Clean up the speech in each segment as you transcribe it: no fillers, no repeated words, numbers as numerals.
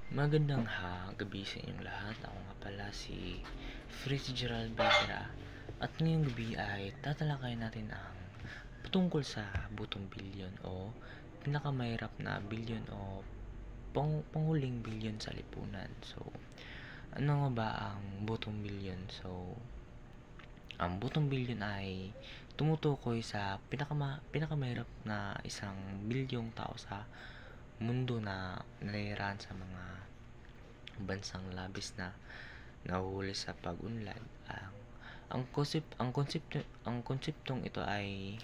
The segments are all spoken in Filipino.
Magandang gabi sa inyong lahat. Ako nga pala si Fritz Gerald Becerra at ngayong gabi ay tatalakayin natin ang patungkol sa butong bilyon o pinakamahirap na bilyon o panghuling bilyon sa lipunan. So, ano nga ba ang butong bilyon? So, ang butong bilyon ay tumutukoy sa pinakamahirap na isang bilyong tao sa mundo na nanirahan sa mga bansang labis na nahuhuli sa pag-unlad. Ang konseptong ito ay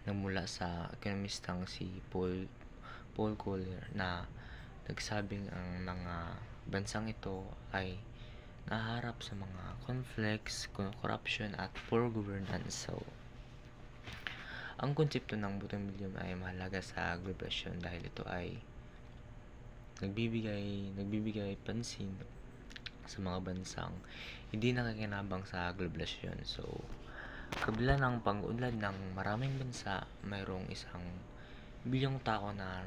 nagmula sa ekonomistang si Paul Collier na nagsabing ang mga bansang ito ay naharap sa mga conflicts, corruption at poor governance. So, ang konsepto ng butong bilyon ay mahalaga sa globalisyon dahil ito ay nagbibigay pansin sa mga bansang hindi nakikinabang sa globalisyon. So, kabila ng pag-unlad ng maraming bansa, mayroong isang bilyong tao na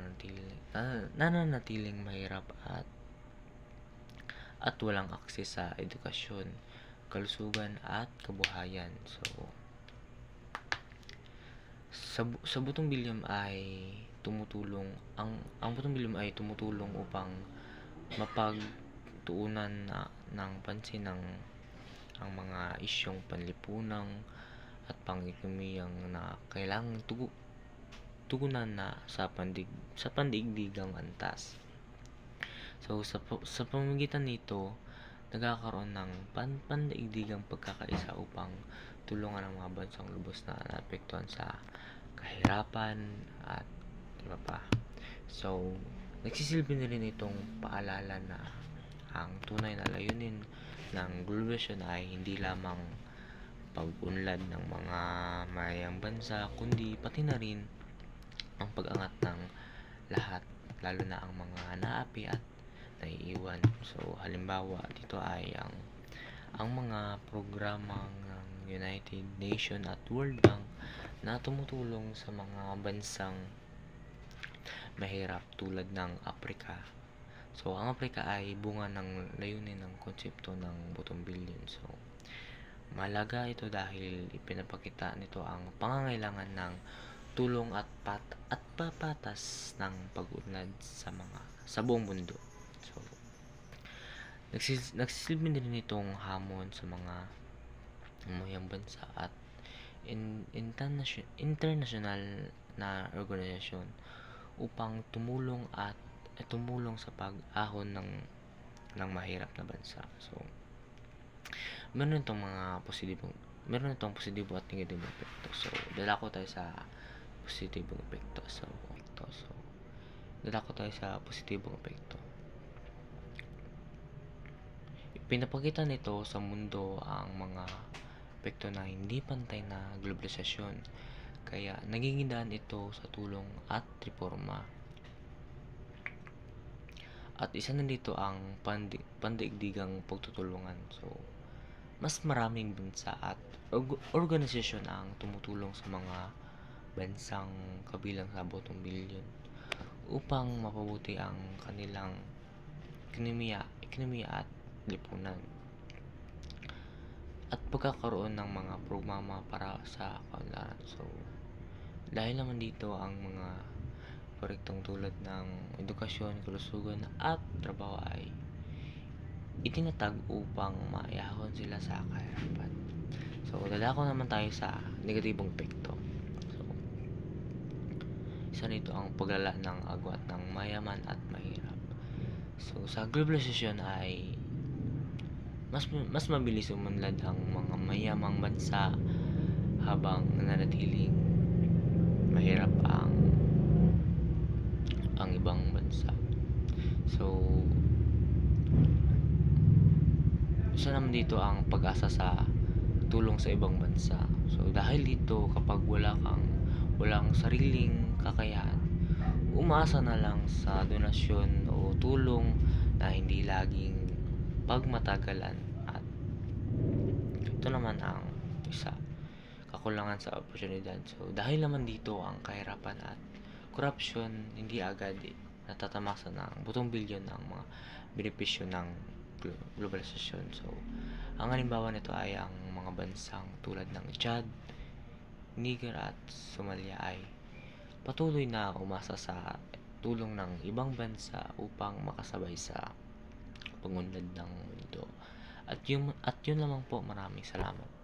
nananatiling mahirap at walang akses sa edukasyon, kalusugan at kabuhayan. So, sa butong bilyon ay ang butong bilyon ay tumutulong upang mapagtuunan ng pansin ang mga isyong panlipunang at pang-ekonomiyang na kailangang tugunan na sa pandaigdigang antas. So, sa pamamagitan nito, nagkakaroon ng pandaigdigang pagkakaisa upang tulungan ang mga bansang lubos na naapektuhan sa kahirapan at iba pa. So, nagsisilbi na rin itong paalala na ang tunay na layunin ng globalisyon ay hindi lamang pag-unlad ng mga mayayang bansa, kundi pati na rin ang pag-angat ng lahat, lalo na ang mga naapi at naiiwan. So, halimbawa, dito ay ang mga programang ng United Nations at World Bank na tumutulong sa mga bansang mahirap tulad ng Africa. So, ang Africa ay bunga ng layunin ng konsepto ng butong bilyon. So, mahalaga ito dahil ipinapakita nito ang pangangailangan ng tulong at papatas ng pag-unlad sa buong mundo. So, nagsisilbi din itong hamon sa mga mayang bansa at international na organisasyon upang tumulong sa pag-ahon ng mahirap na bansa. So, meron itong positibo at negatibong epekto. So, dadako tayo sa positibong epekto. Pinapakita nito sa mundo ang mga epekto na hindi pantay na globalisasyon. Kaya nagiging daan ito sa tulong at reforma. At isa na dito ang pandaigdigang pagtutulungan. So, mas maraming bansa at organisasyon ang tumutulong sa mga bansang kabilang sa butong bilyon upang mapabuti ang kanilang ekonomiya at lipunan at pagkakaroon ng mga programa para sa kaunlaran. So, dahil naman dito ang mga proyektong tulad ng edukasyon, kalusugan at trabaho ay itinatag upang maihahon sila sa kahirapan. So, dadako naman tayo sa negatibong epekto. So, isa nito ang paglala ng agwat ng mayaman at mahirap. So, sa globalisasyon ay mas mabilis umunlad ang mga mayamang bansa habang nananatiling mahirap ang ibang bansa. So, isa naman dito ang pag-asa sa tulong sa ibang bansa. So, dahil dito kapag walang sariling kakayahan, umaasa na lang sa donasyon o tulong na hindi laging pagmatagalan. At ito naman ang isa, kakulangan sa oportunidad. So, dahil naman dito ang kahirapan at corruption hindi agad natatamasa ng butong bilyon ang mga benepisyo ng globalisasyon. So, ang halimbawa nito ay ang mga bansang tulad ng Chad, Niger at Somalia ay patuloy na umasa sa tulong ng ibang bansa upang makasabay sa pangunlad ng mundo. At yun lamang po, maraming salamat.